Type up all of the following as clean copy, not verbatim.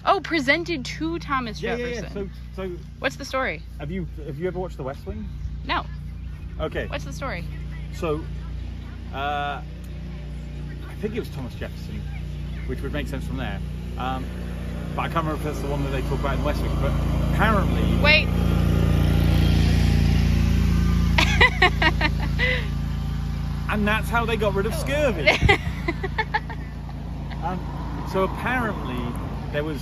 Oh, presented to Thomas Jefferson. Yeah. So what's the story? have you ever watched The West Wing? No. Okay. What's the story? So, I think it was Thomas Jefferson, which would make sense from there. But I can't remember if that's the one that they talk about in West Wing. But apparently, Wait. and that's how they got rid of scurvy. So apparently, there was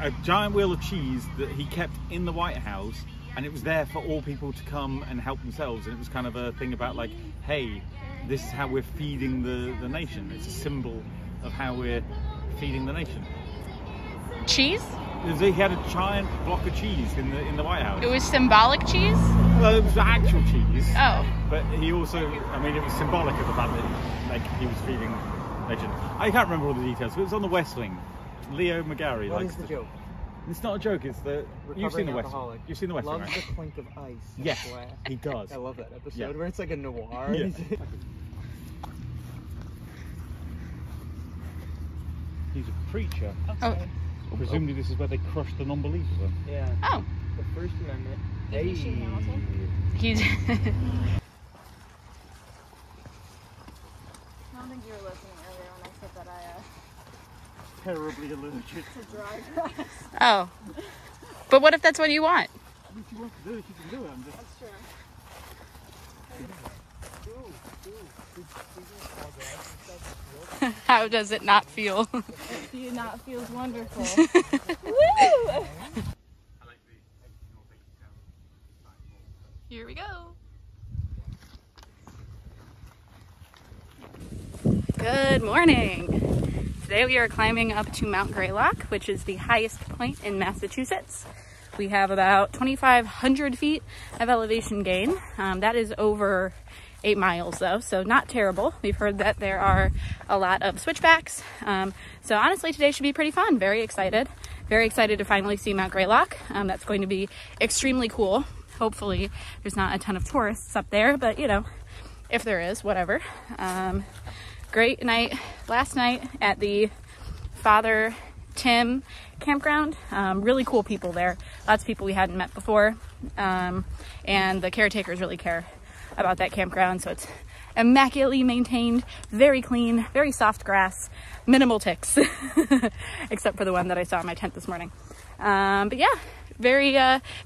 a giant wheel of cheese that he kept in the White House, and it was there for all people to come and help themselves. And it was kind of a thing about like, hey, this is how we're feeding the nation. It's a symbol of how we're feeding the nation. Cheese? He had a giant block of cheese in the White House. It was symbolic cheese? Well, it was actual cheese. Oh. But he also, I mean, it was symbolic of the fact that like he was feeding the nation. I can't remember all the details, but it was on the West Wing. Leo McGarry What likes is the joke? It's not a joke. It's the you've seen the West Wing. You've seen the West Wing, Loves right? the clink of ice. Yes, he does. I love that episode Yeah. where it's like a noir. Yeah. He's a preacher. Oh. Presumably this is where they crushed the non-believers then. Yeah. Oh. The First Amendment. He's. I don't think you were listening earlier when I said that Terribly allergic. to dry grass. Oh. But what if that's what you want? If you want to do it, you can do it. I'm just... That's true. How does it not feel? Do you not feels wonderful? Woo! Here we go. Good morning. Today we are climbing up to Mount Greylock, which is the highest point in Massachusetts. We have about 2,500 feet of elevation gain. That is over 8 miles though, so not terrible. We've heard that there are a lot of switchbacks. So honestly, today should be pretty fun. Very excited. Very excited to finally see Mount Greylock. That's going to be extremely cool. Hopefully there's not a ton of tourists up there, but you know, if there is, whatever. Great night last night at the Father Tim campground. Really cool people there. Lots of people we hadn't met before. And the caretakers really care about that campground, so it's immaculately maintained, very clean, very soft grass, minimal ticks, except for the one that I saw in my tent this morning. But yeah, very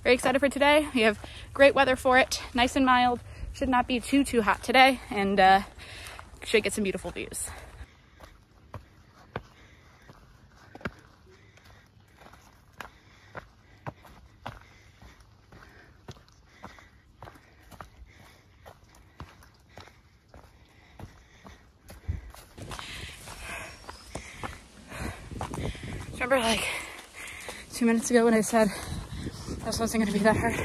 excited for today. We have great weather for it, nice and mild. Should not be too hot today, and should get some beautiful views. Remember like 2 minutes ago when I said this wasn't going to be that hard?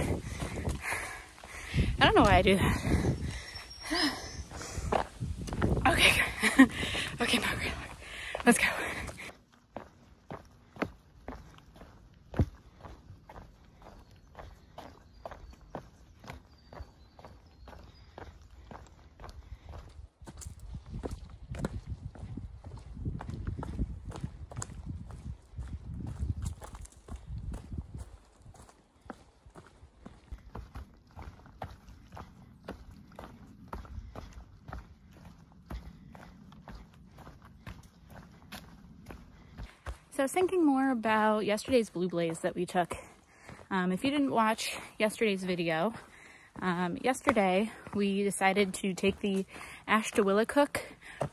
I don't know why I do that. Okay. Okay, Mount Greylock. Let's go. So I was thinking more about yesterday's Blue Blaze that we took. If you didn't watch yesterday's video, yesterday we decided to take the Ashtawillicook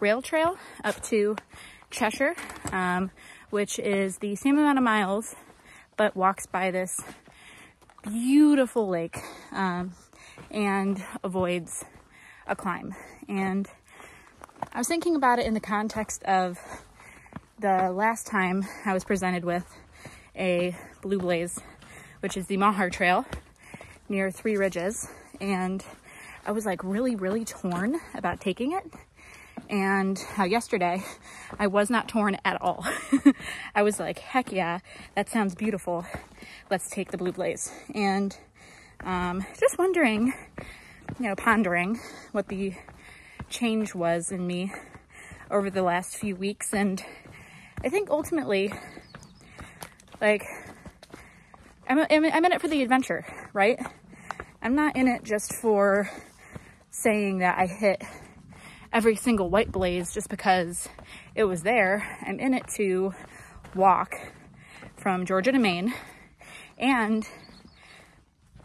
rail trail up to Cheshire, which is the same amount of miles, but walks by this beautiful lake and avoids a climb. And I was thinking about it in the context of the last time I was presented with a Blue Blaze, which is the Mahar Trail near Three Ridges, and I was like really torn about taking it. And yesterday I was not torn at all. I was like, heck yeah, that sounds beautiful, let's take the Blue Blaze. And just wondering, you know, pondering what the change was in me over the last few weeks. And I think ultimately Like, I'm in it for the adventure, right? I'm not in it just for saying that I hit every single white blaze just because it was there. I'm in it to walk from Georgia to Maine and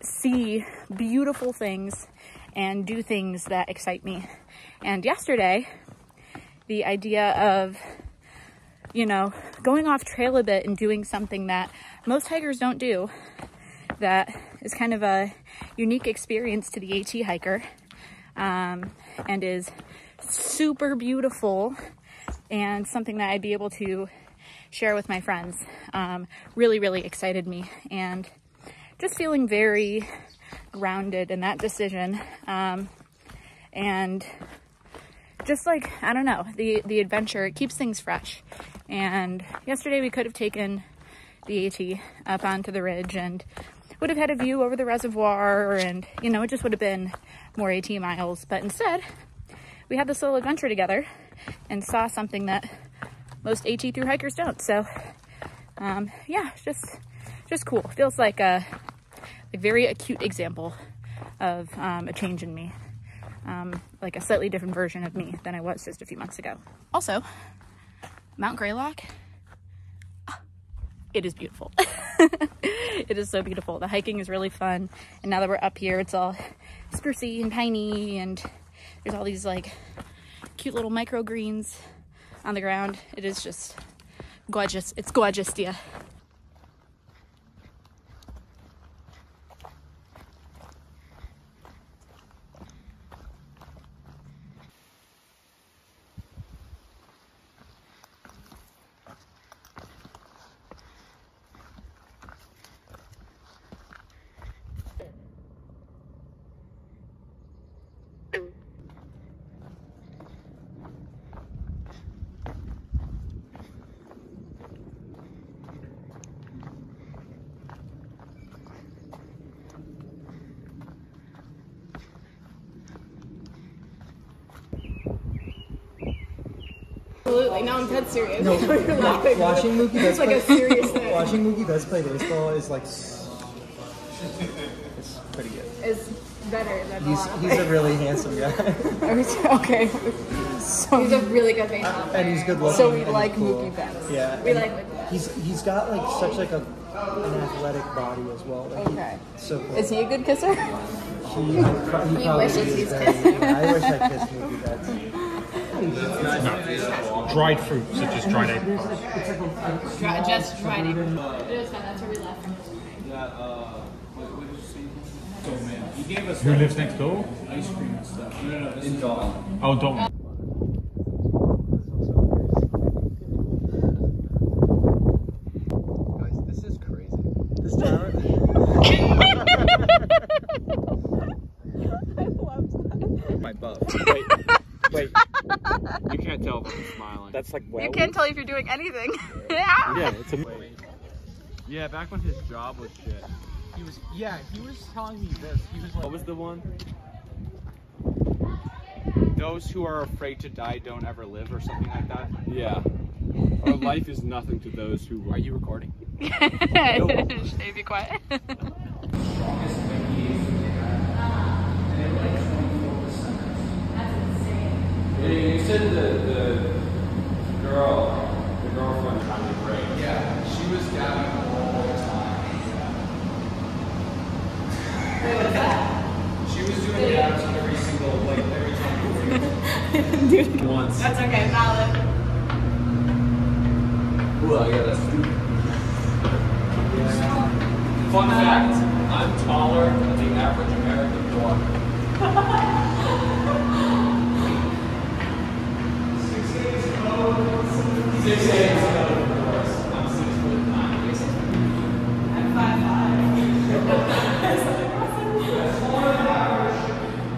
see beautiful things and do things that excite me. And yesterday, the idea of, you know, going off trail a bit and doing something that most hikers don't do, that is kind of a unique experience to the AT hiker, and is super beautiful and something that I'd be able to share with my friends, really, really excited me, and just feeling very grounded in that decision. And just like, I don't know, the adventure, it keeps things fresh. And yesterday we could have taken the AT up onto the ridge and would have had a view over the reservoir, and, you know, it just would have been more AT miles. But instead, we had this little adventure together and saw something that most AT through hikers don't. So, yeah, just cool. Feels like a very acute example of a change in me. Like a slightly different version of me than I was just a few months ago. Also, Mount Greylock, it is beautiful. It is so beautiful. The hiking is really fun. And now that we're up here, it's all sprucey and piney, and there's all these like cute little microgreens on the ground. It is just gorgeous. It's gorgeous, dear. Absolutely. Now I'm dead serious. No, You're laughing. watching Mookie It's like a serious thing. Watching Mookie Betts play baseball is like, it's pretty good. Is better than a lot of He's a really handsome guy. Okay. So he's a really good baseball player. And he's good looking. So we and like cool. Mookie Betts. Yeah. We and like Mookie Betts. He's got like such like an athletic body as well. Like Okay. So cool. Is he a good kisser? He probably wishes is he's very- kissing. I wish I kissed Mookie Betts. Dried fruit, such as dried apple. Just dried it. It is fun. That's where we left. Who lives next door? Ice cream and stuff. No, in Dalton. Oh, Dalton. Guys, this is crazy. This tower. I love that. My buff. Wait. You can't tell if I'm smiling. That's like You can't tell if you're doing anything. Yeah, it's a. Yeah, back when his job was shit. He was telling me this. He was like, what was the one? Those who are afraid to die don't ever live, or something like that. Yeah. Our life is nothing to those who. Are you recording? Should they be quiet? You said the girlfriend trying to break. Yeah, she was gabbing all the time. Wait, what's that? She was doing dabs every time we were once. That's okay. Valid. Ooh, I got a fun fact, I'm taller than the average American dwarf. 6'8", of course. I'm 6'9". I'm 5'5".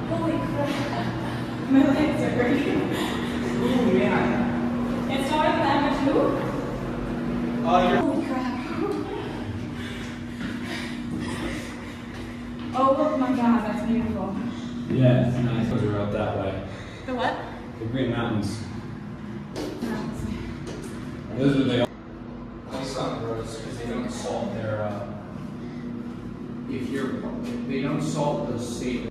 Holy crap. My legs are hurting. Ooh, man. It's taller than average who? Holy crap. Oh my god, that's beautiful. Yeah, it's nice. Those are out that way. The what? The Green Mountains. Those are the. My son grows because they they don't salt their, if they don't salt the state.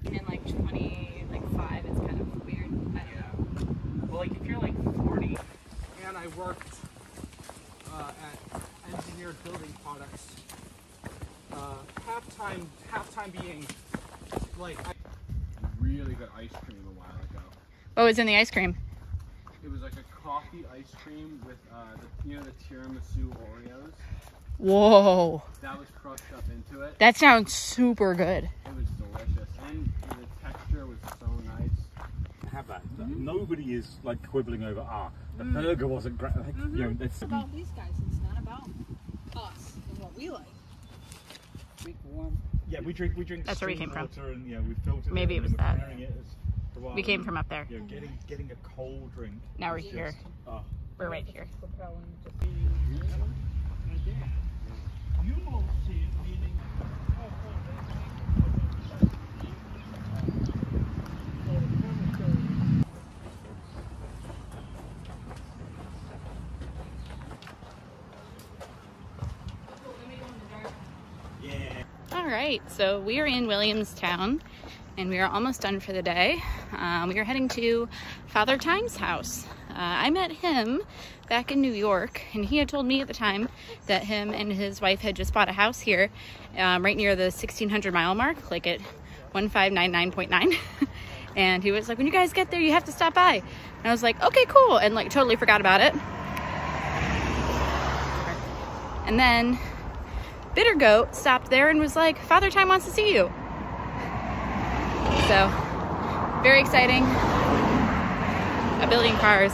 In like 25, it's kind of weird. Well, like if you're like 40, and I worked at engineered building products. Halftime being like Really good ice cream a while ago. What was in the ice cream? It was like a coffee ice cream with the tiramisu Oreos. Whoa, That was crushed up into it. that sounds super good. It was delicious, and the texture was so nice. Have that. Nobody is like quibbling over the burger wasn't great. Like, you know, it's About these guys, it's not about us and what we like. Drink warm. yeah. We drink. That's where we came stream from. water and we filter Maybe it it was and we're that. preparing it as a We came from up there. You know, getting a cold drink. Now we're is here. just, oh. We're right here. Propelling. you won't see it meaning. All right, so we are in Williamstown and we are almost done for the day. We are heading to Father Time's house. I met him back in New York, and he had told me at the time that him and his wife had just bought a house here right near the 1600 mile mark, like at 1599.9. And he was like, when you guys get there, you have to stop by. And I was like, okay, cool. And like totally forgot about it. And then Bitter Goat stopped there and was like, Father Time wants to see you. So, very exciting. A billion cars.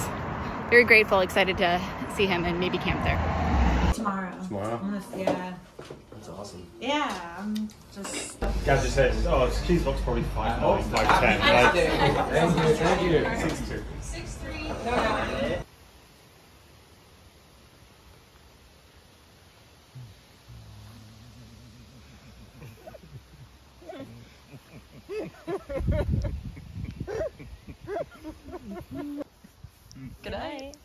Very grateful, excited to see him and maybe camp there. Tomorrow. Yeah. That's awesome. Yeah, I'm just. Gaz just said, oh, his cheese box probably 5'9", 5'10". Thank you. 6'2". 6'3". Good night.